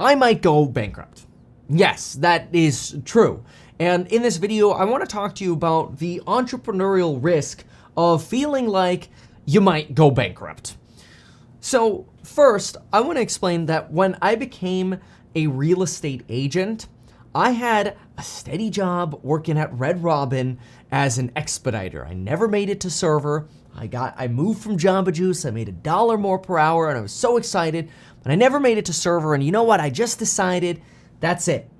I might go bankrupt. Yes, that is true. And in this video, I want to talk to you about the entrepreneurial risk of feeling like you might go bankrupt. So first, I want to explain that when I became a real estate agent, I had a steady job working at Red Robin as an expediter. I never made it to server. I moved from Jamba Juice. I made $1 more per hour and I was so excited, but I never made it to server. And you know what? I just decided that's it.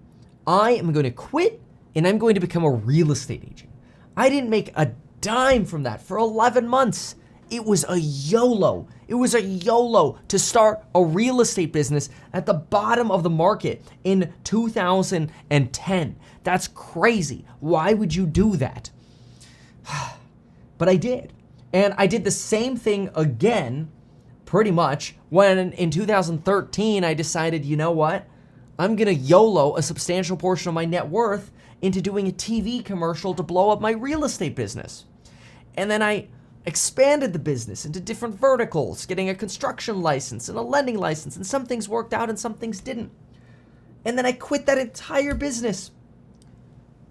I am going to quit and I'm going to become a real estate agent. I didn't make a dime from that for 11 months. It was a YOLO. It was a YOLO to start a real estate business at the bottom of the market in 2010. That's crazy. Why would you do that? But I did. And I did the same thing again, pretty much, when in 2013 I decided, you know what? I'm gonna YOLO a substantial portion of my net worth into doing a TV commercial to blow up my real estate business. And then I expanded the business into different verticals, getting a construction license and a lending license, and some things worked out and some things didn't. And then I quit that entire business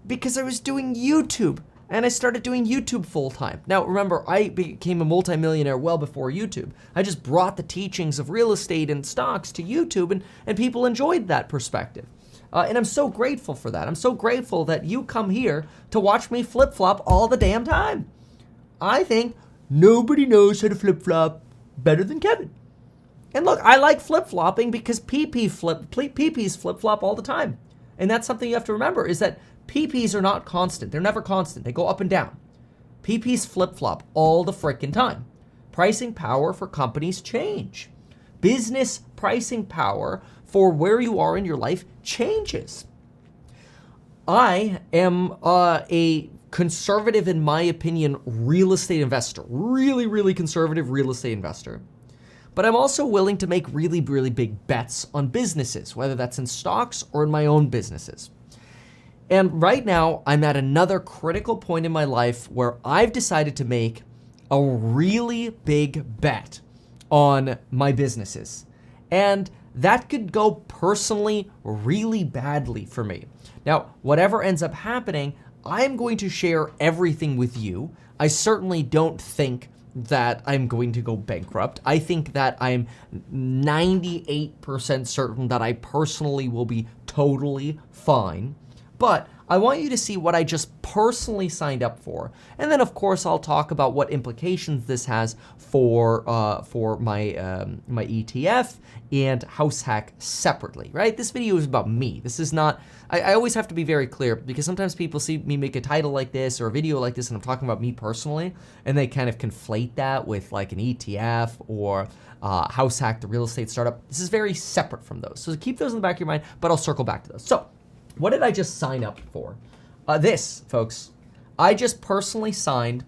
because I was doing YouTube, and I started doing YouTube full time. Now remember, I became a multimillionaire well before YouTube. I just brought the teachings of real estate and stocks to YouTube, and people enjoyed that perspective. And I'm so grateful for that. I'm so grateful that you come here to watch me flip-flop all the damn time. I think nobody knows how to flip-flop better than Kevin. And look, I like flip-flopping because PPs flip-flop all the time. And that's something you have to remember, is that PPs are not constant. They're never constant. They go up and down. PPs flip-flop all the frickin' time. Pricing power for companies change. Business pricing power for where you are in your life changes. I am a conservative, in my opinion, real estate investor. Really conservative real estate investor. But I'm also willing to make really big bets on businesses, whether that's in stocks or in my own businesses. And right now, I'm at another critical point in my life where I've decided to make a really big bet on my businesses. And that could go personally really badly for me. Now, whatever ends up happening, I'm going to share everything with you. I certainly don't think that I'm going to go bankrupt. I think that I'm 98% certain that I personally will be totally fine. But I want you to see what I just personally signed up for. And then, of course, I'll talk about what implications this has for my my ETF and House Hack separately, right? This video is about me. This is not, I always have to be very clear because sometimes people see me make a title like this or a video like this and I'm talking about me personally, and they kind of conflate that with like an ETF or House Hack, the real estate startup. This is very separate from those. So keep those in the back of your mind, but I'll circle back to those. So what did I just sign up for? This, folks, I just personally signed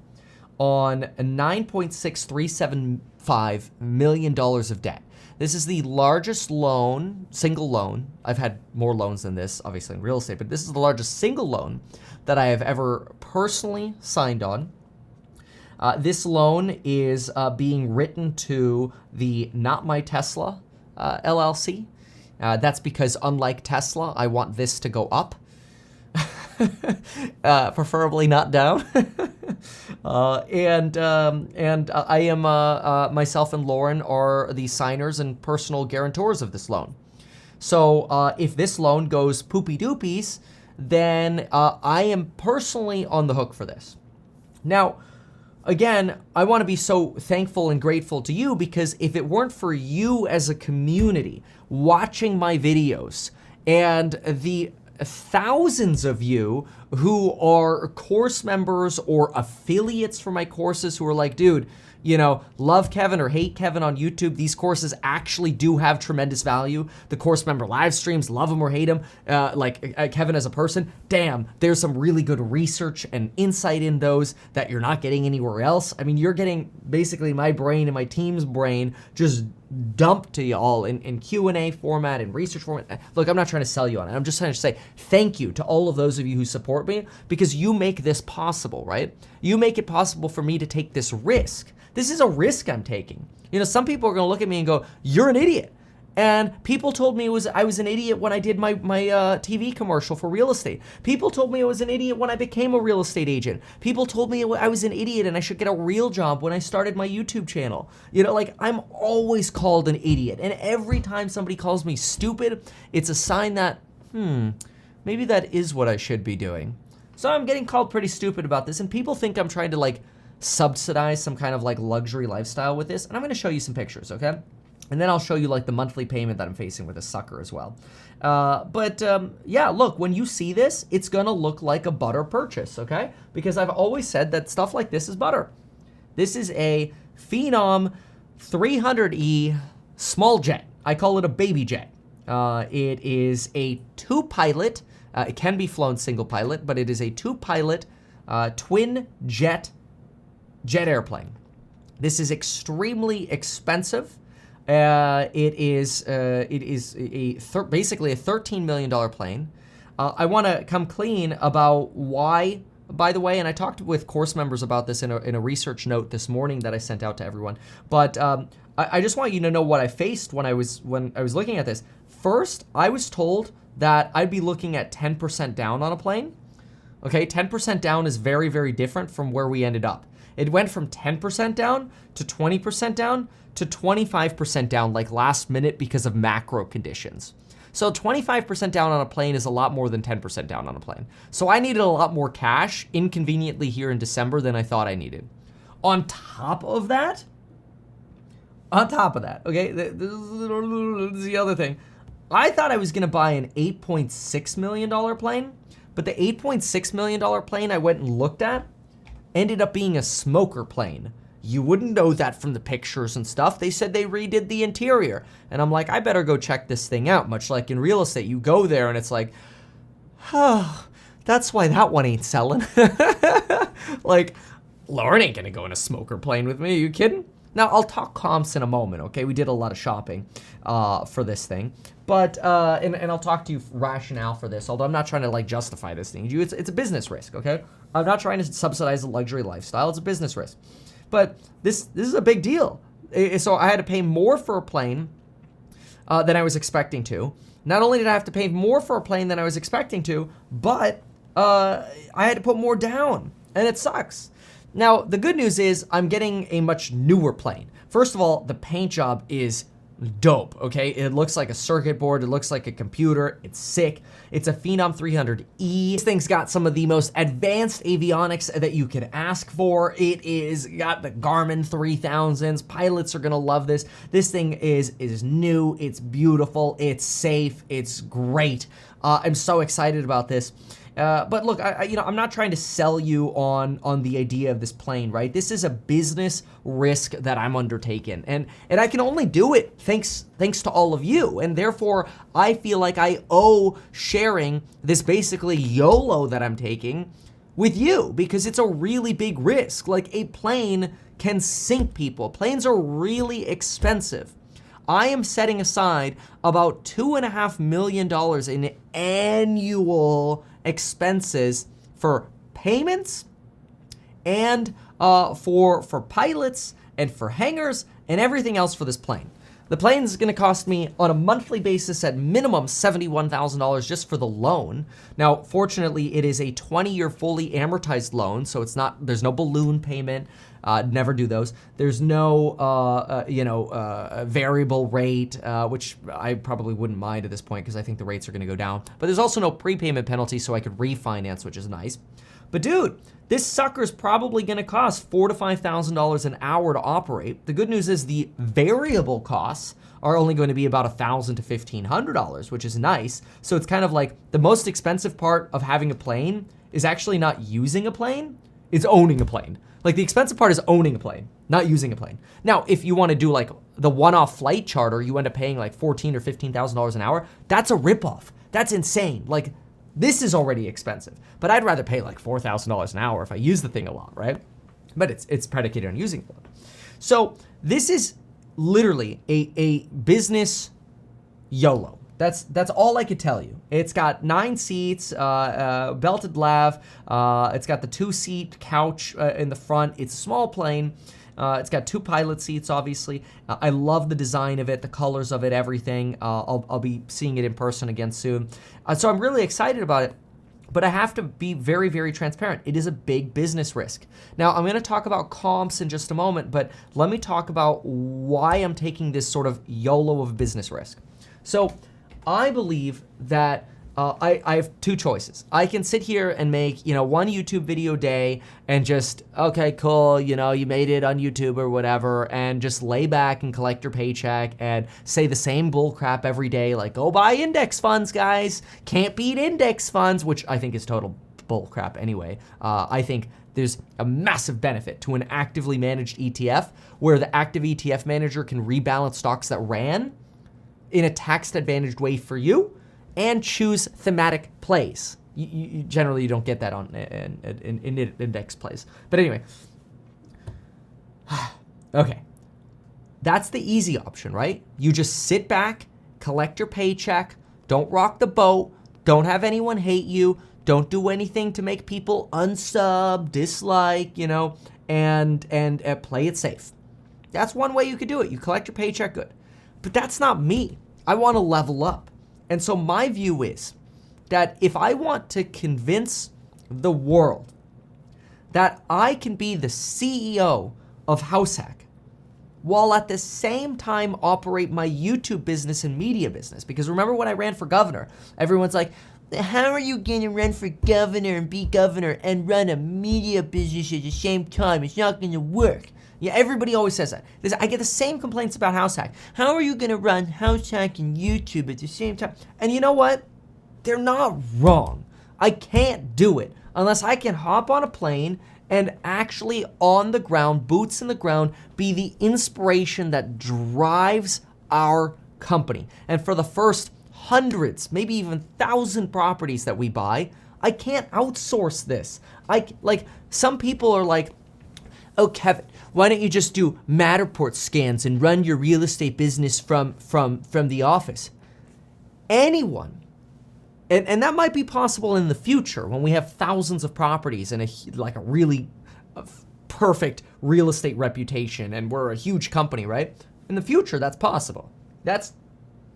on a $9.6375 million of debt. This is the largest loan, single loan. I've had more loans than this, obviously, in real estate, but this is the largest single loan that I have ever personally signed on. This loan is being written to the Not My Tesla LLC. That's because, unlike Tesla, I want this to go up, preferably not down. And I am myself and Lauren are the signers and personal guarantors of this loan. So if this loan goes poopy doopies, then I am personally on the hook for this. Now, again, I want to be so thankful and grateful to you because if it weren't for you as a community watching my videos and the thousands of you who are course members or affiliates for my courses who are like, dude, you know, love Kevin or hate Kevin on YouTube, these courses actually do have tremendous value. The course member live streams, love him or hate him, Kevin as a person, damn, there's some really good research and insight in those that you're not getting anywhere else. I mean, you're getting basically my brain and my team's brain just dumped to you all in Q&A format and research format. Look, I'm not trying to sell you on it. I'm just trying to say thank you to all of those of you who support me because you make this possible, right? You make it possible for me to take this risk. This is a risk I'm taking. You know, some people are going to look at me and go, you're an idiot. And people told me I was an idiot when I did my TV commercial for real estate. People told me I was an idiot when I became a real estate agent. People told me I was an idiot and I should get a real job when I started my YouTube channel. You know, like, I'm always called an idiot. And every time somebody calls me stupid, it's a sign that, maybe that is what I should be doing. So I'm getting called pretty stupid about this, and people think I'm trying to, like, subsidize some kind of, like, luxury lifestyle with this. And I'm gonna show you some pictures, okay? And then I'll show you, like, the monthly payment that I'm facing with this sucker as well. Yeah, look, when you see this, it's gonna look like a butter purchase, okay? Because I've always said that stuff like this is butter. This is a Phenom 300E small jet. I call it a baby jet. It is a two-pilot, it can be flown single pilot, but it is a two-pilot twin jet airplane. This is extremely expensive. It is basically a $13 million plane. I want to come clean about why, by the way, and I talked with course members about this in a research note this morning that I sent out to everyone. But I just want you to know what I faced when I was looking at this. First, I was told that I'd be looking at 10% down on a plane. Okay, 10% down is very, very different from where we ended up. It went from 10% down to 20% down to 25% down, like last minute, because of macro conditions. So 25% down on a plane is a lot more than 10% down on a plane. So I needed a lot more cash inconveniently here in December than I thought I needed. On top of that, okay, this is the other thing. I thought I was gonna buy an $8.6 million plane, but the $8.6 million plane I went and looked at ended up being a smoker plane. You wouldn't know that from the pictures and stuff. They said they redid the interior. And I'm like, I better go check this thing out. Much like in real estate, you go there and it's like, oh, that's why that one ain't selling. Like, Lauren ain't gonna go in a smoker plane with me. Are you kidding? Now, I'll talk comps in a moment, okay? We did a lot of shopping for this thing. But, and I'll talk to you rationale for this, although I'm not trying to, like, justify this thing. It's a business risk, okay? I'm not trying to subsidize a luxury lifestyle. It's a business risk. But this is a big deal. So I had to pay more for a plane than I was expecting to. Not only did I have to pay more for a plane than I was expecting to, but I had to put more down, and it sucks. Now, the good news is I'm getting a much newer plane. First of all, the paint job is dope, okay? It looks like a circuit board. It looks like a computer. It's sick. It's a Phenom 300E. This thing's got some of the most advanced avionics that you could ask for. It is got the Garmin 3000s. Pilots are gonna love this. This thing is new. It's beautiful. It's safe. It's great. I'm so excited about this. But look, I'm not trying to sell you on the idea of this plane, right? This is a business risk that I'm undertaking, and I can only do it thanks to all of you, and therefore I feel like I owe sharing this basically YOLO that I'm taking with you, because it's a really big risk. Like, a plane can sink people. Planes are really expensive. I am setting aside about $2.5 million in annual expenses for payments and for pilots and for hangars and everything else for this plane. The plane is gonna cost me on a monthly basis at minimum $71,000 just for the loan. Now, fortunately, it is a 20-year fully amortized loan, so there's no balloon payment. Never do those. There's no, variable rate, which I probably wouldn't mind at this point because I think the rates are gonna go down. But there's also no prepayment penalty, so I could refinance, which is nice. But dude, this sucker's probably gonna cost $4,000 to $5,000 an hour to operate. The good news is the variable costs are only going to be about $1,000 to $1,500, which is nice. So it's kind of like the most expensive part of having a plane is actually not using a plane, it's owning a plane. Like, the expensive part is owning a plane, not using a plane. Now, if you want to do like the one-off flight charter, you end up paying like $14,000 or $15,000 an hour. That's a ripoff. That's insane. Like, this is already expensive, but I'd rather pay like $4,000 an hour if I use the thing a lot, right? But it's predicated on using it a lot. So this is literally a business YOLO. That's all I could tell you. It's got 9 seats, belted lav. It's got the 2-seat couch in the front. It's a small plane. It's got 2 pilot seats, obviously. I love the design of it, the colors of it, everything. I'll be seeing it in person again soon. So I'm really excited about it. But I have to be very, very transparent. It is a big business risk. Now, I'm going to talk about comps in just a moment, but let me talk about why I'm taking this sort of YOLO of business risk. So I believe that I have 2 choices. I can sit here and make, 1 YouTube video a day and just, okay, cool, you made it on YouTube or whatever, and just lay back and collect your paycheck and say the same bull crap every day, like, go buy index funds, guys. Can't beat index funds, which I think is total bull crap anyway. I think there's a massive benefit to an actively managed ETF where the active ETF manager can rebalance stocks that ran in a tax-advantaged way for you and choose thematic plays. You generally don't get that on in index plays. But anyway, okay. That's the easy option, right? You just sit back, collect your paycheck, don't rock the boat, don't have anyone hate you, don't do anything to make people unsub, dislike, and play it safe. That's one way you could do it. You collect your paycheck, good. But that's not me. I want to level up. And so my view is that if I want to convince the world that I can be the CEO of HouseHack while at the same time operate my YouTube business and media business, because remember when I ran for governor, everyone's like, how are you going to run for governor and be governor and run a media business at the same time? It's not going to work. Yeah, everybody always says that. I get the same complaints about HouseHack. How are you going to run HouseHack and YouTube at the same time? And you know what? They're not wrong. I can't do it unless I can hop on a plane and actually on the ground, boots in the ground, be the inspiration that drives our company. And for the first hundreds, maybe even 1,000 properties that we buy, I can't outsource this. Some people are like, oh, Kevin, why don't you just do Matterport scans and run your real estate business from the office? Anyone, and that might be possible in the future when we have thousands of properties and a really perfect real estate reputation and we're a huge company, right? In the future, that's possible. That's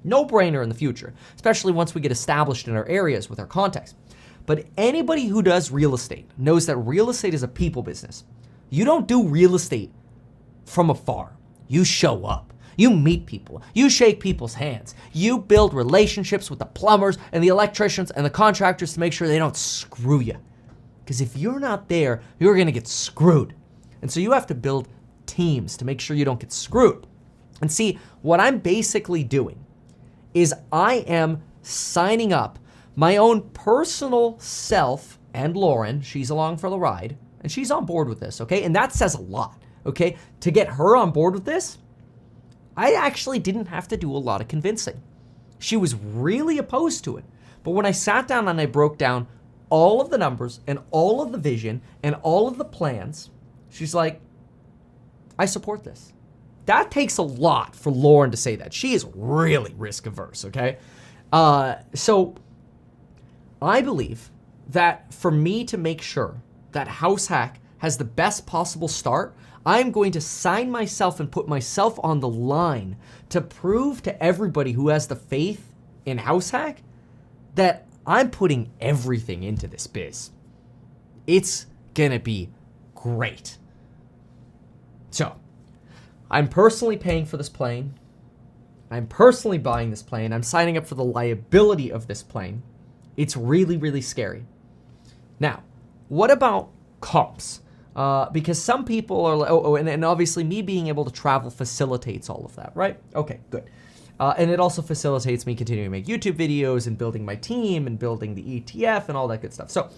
no-brainer in the future, especially once we get established in our areas with our contacts. But anybody who does real estate knows that real estate is a people business. You don't do real estate from afar. You show up. You meet people. You shake people's hands. You build relationships with the plumbers and the electricians and the contractors to make sure they don't screw you. Because if you're not there, you're going to get screwed. And so you have to build teams to make sure you don't get screwed. And see, what I'm basically doing is I am signing up my own personal self and Lauren, she's along for the ride, and she's on board with this, okay? And that says a lot, okay? To get her on board with this, I actually didn't have to do a lot of convincing. She was really opposed to it. But when I sat down and I broke down all of the numbers and all of the vision and all of the plans, she's like, I support this. That takes a lot for Lauren to say that. She is really risk averse, okay? So I believe that for me to make sure that HouseHack has the best possible start, I'm going to sign myself and put myself on the line to prove to everybody who has the faith in HouseHack that I'm putting everything into this biz. It's gonna be great. So, I'm personally paying for this plane. I'm personally buying this plane. I'm signing up for the liability of this plane. It's really, really scary. Now, what about comps? Because some people are like, and obviously me being able to travel facilitates all of that, right? Okay, good. And it also facilitates me continuing to make YouTube videos and building my team and building the ETF and all that good stuff. So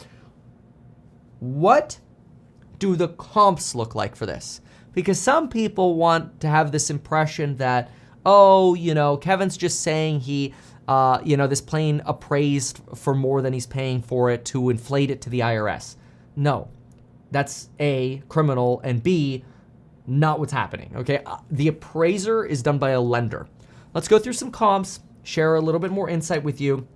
what do the comps look like for this? Because some people want to have this impression that, oh, Kevin's just saying he, this plane appraised for more than he's paying for it to inflate it to the IRS. No, that's A, criminal, and B, not what's happening, okay? The appraiser is done by a lender. Let's go through some comps, share a little bit more insight with you.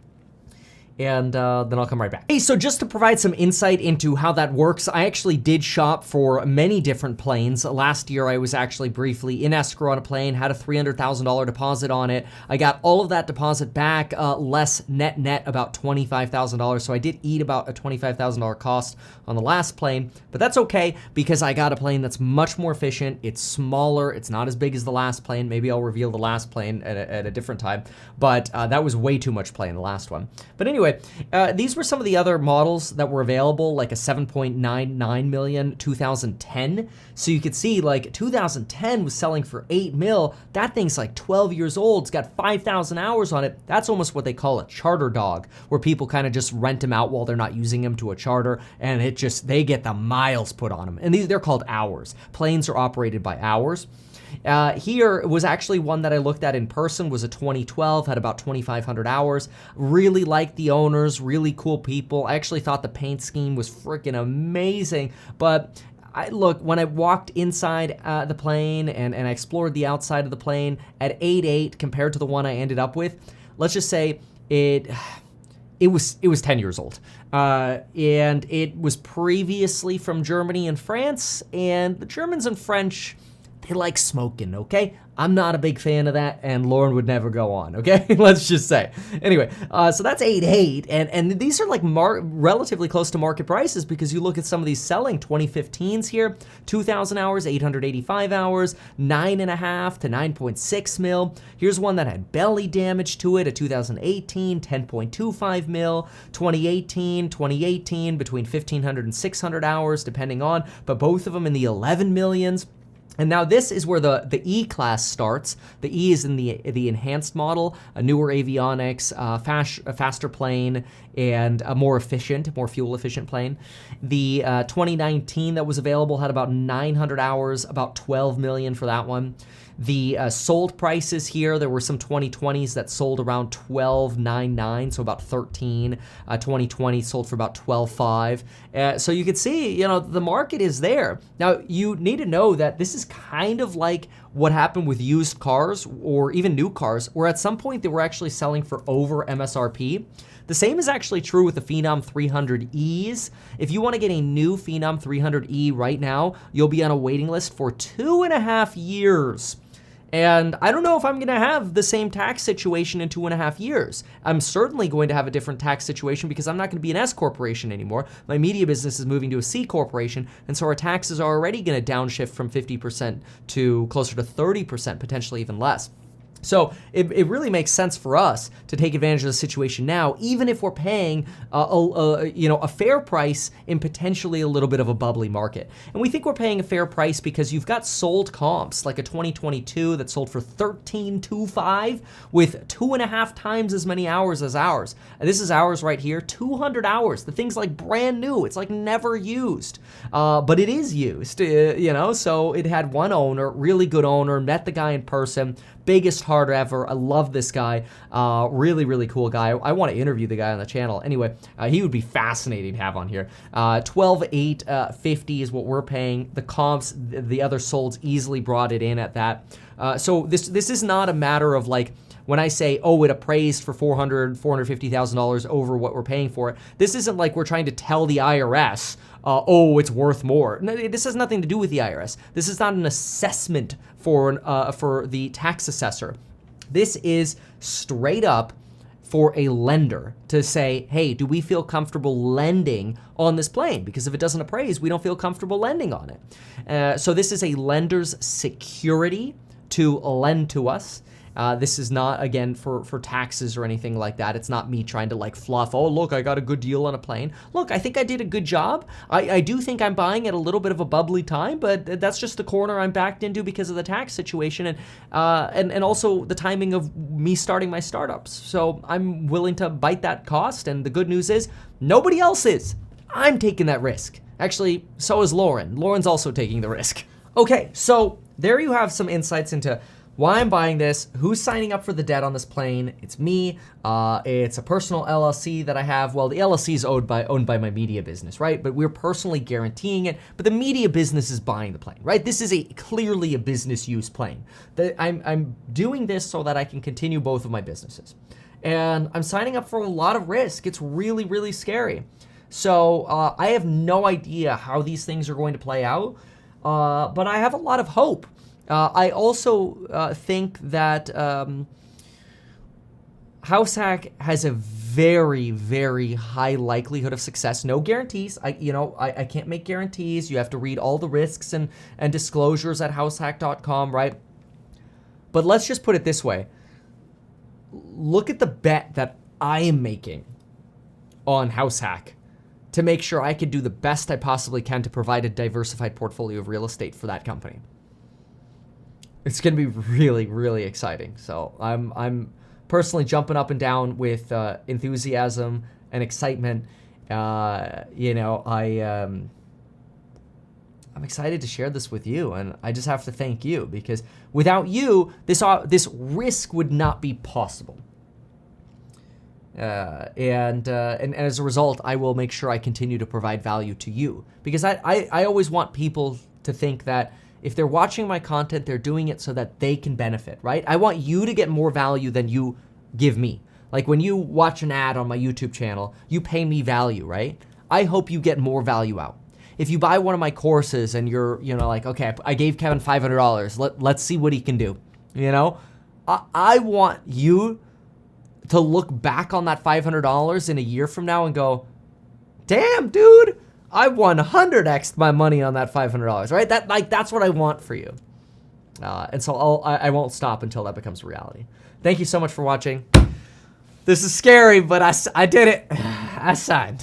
and then I'll come right back. Hey, so just to provide some insight into how that works, I actually did shop for many different planes. Last year, I was actually briefly in escrow on a plane, had a $300,000 deposit on it. I got all of that deposit back, less net about $25,000. So I did eat about a $25,000 cost on the last plane, but that's okay because I got a plane that's much more efficient. It's smaller. It's not as big as the last plane. Maybe I'll reveal the last plane at a different time, but that was way too much play in the last one. But anyway, these were some of the other models that were available, like a 7.99 million 2010. So you could see like 2010 was selling for 8 mil. That thing's like 12 years old. It's got 5,000 hours on it. That's almost what they call a charter dog, where people kind of just rent them out while they're not using them to a charter, and they get the miles put on them. And they're called hours. Planes are operated by hours. Here was actually one that I looked at in person, was a 2012, had about 2,500 hours. Really liked the owners, really cool people. I actually thought the paint scheme was freaking amazing, but when I walked inside the plane and I explored the outside of the plane at 8.8 compared to the one I ended up with, let's just say it was 10 years old. And it was previously from Germany and France, and the Germans and French, they like smoking, okay? I'm not a big fan of that, and Lauren would never go on, okay? Let's just say. Anyway, so that's 8.8, and these are like relatively close to market prices, because you look at some of these selling 2015s here, 2,000 hours, 885 hours, 9.5 to 9.6 mil. Here's one that had belly damage to it, a 2018, 10.25 mil, 2018, between 1,500 and 600 hours, depending on, but both of them in the 11 millions. And now this is where the E-class starts. The E is in the enhanced model, a newer avionics, a faster plane, and a more fuel-efficient plane. The 2019 that was available had about 900 hours, about 12 million for that one. The sold prices here, there were some 2020s that sold around 12.99, so about 13. 2020 sold for about 12.5. So you can see, the market is there. Now, you need to know that this is kind of like what happened with used cars or even new cars, where at some point they were actually selling for over MSRP. The same is actually true with the Phenom 300Es. If you want to get a new Phenom 300E right now, you'll be on a waiting list for 2.5 years. And I don't know if I'm going to have the same tax situation in 2.5 years. I'm certainly going to have a different tax situation because I'm not going to be an S corporation anymore. My media business is moving to a C corporation, and so our taxes are already going to downshift from 50% to closer to 30%, potentially even less. So it really makes sense for us to take advantage of the situation now, even if we're paying a fair price in potentially a little bit of a bubbly market. And we think we're paying a fair price because you've got sold comps, like a 2022 that sold for $13.25 with 2.5 times as many hours as ours. And this is ours right here, 200 hours. The thing's like brand new. It's like never used, but it is used, so it had one owner, really good owner, met the guy in person, biggest heart ever. I love this guy. Really, really cool guy. I want to interview the guy on the channel. Anyway, he would be fascinating to have on here. 12,850 is what we're paying. The comps, the other solds easily brought it in at that. So this is not a matter of like, when I say, it appraised for $450,000 over what we're paying for it, this isn't like we're trying to tell the IRS, it's worth more. No, this has nothing to do with the IRS. This is not an assessment for the tax assessor. This is straight up for a lender to say, hey, do we feel comfortable lending on this plane? Because if it doesn't appraise, we don't feel comfortable lending on it. So this is a lender's security to lend to us. This is not, again, for taxes or anything like that. It's not me trying to like fluff, look, I got a good deal on a plane. Look, I think I did a good job. I do think I'm buying at a little bit of a bubbly time, but that's just the corner I'm backed into because of the tax situation and also the timing of me starting my startups. So I'm willing to bite that cost, and the good news is nobody else is. I'm taking that risk. Actually, so is Lauren. Lauren's also taking the risk. Okay, so there you have some insights into why I'm buying this, who's signing up for the debt on this plane. It's me. It's a personal LLC that I have. Well, the LLC is owned by my media business, right? But we're personally guaranteeing it. But the media business is buying the plane, right? This is clearly a business use plane. I'm doing this so that I can continue both of my businesses. and I'm signing up for a lot of risk. It's really, really scary. So I have no idea how these things are going to play out, but I have a lot of hope. I also think that house hack has a very, very high likelihood of success. No guarantees. I can't make guarantees. You have to read all the risks and disclosures at househack.com, right? But let's just put it this way. Look at the bet that I am making on house hack to make sure I can do the best I possibly can to provide a diversified portfolio of real estate for that company. It's going to be really, really exciting. So I'm personally jumping up and down with enthusiasm and excitement. I'm excited to share this with you, and I just have to thank you, because without you, this risk would not be possible. And as a result, I will make sure I continue to provide value to you, because I always want people to think that if they're watching my content, they're doing it so that they can benefit, right? I want you to get more value than you give me. Like when you watch an ad on my YouTube channel, you pay me value, right? I hope you get more value out. If you buy one of my courses and you're, like, okay, I gave Kevin $500, let's see what he can do. I want you to look back on that $500 in a year from now and go, damn, dude, I 100x'd my money on that $500, right? That's what I want for you. And so I won't stop until that becomes a reality. Thank you so much for watching. This is scary, but I did it. I signed.